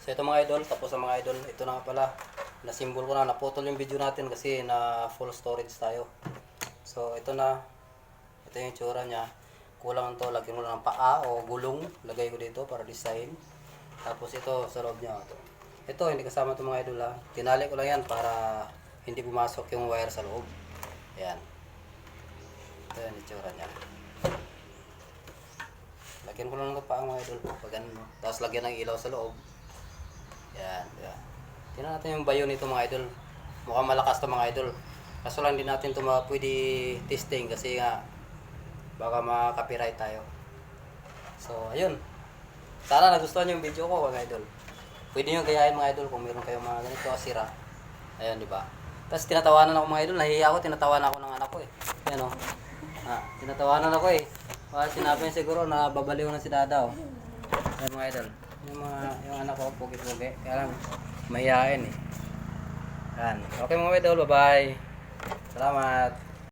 So ito mga idol, tapos ang mga idol, ito na nga pala. Na-symbol ko na, naputol yung video natin kasi na full storage tayo. So ito na, ito yung itsura niya. Kulang to, lagyan ko lang ng paa o gulong. Lagay ko dito para design. Tapos ito sa loob niya. Ito, hindi kasama ito mga idol ha. Tinali ko lang yan para hindi pumasok yung wire sa loob. Ayan. Ito yung itsura niya. Lagyan ko lang ng paa mga idol. Pag ano. Tapos lagyan ng ilaw sa loob. Yan, yan. Tingnan natin yung bayo nito mga idol. Mukhang malakas to mga idol. Kaso lang hindi natin ito pwede testing kasi nga baka ma-copyright tayo. So, ayun. Sana nagustuhan yung video ko mga idol. Pwede nyo gayahin mga idol kung meron kayong mga ganito sira. Ayun, di ba? Tapos tinatawanan ako mga idol. Nahihiya ako, tinatawanan ako ng anak ko eh. Yan o. Tinatawanan ako eh. Sinabi niya siguro na babaliw na si Dada oh. Ayun mga idol. Yung anak ko, pugi-pugi. Kaya lang, mahihain eh. Yan. Okay mga idol, bye-bye. Salamat.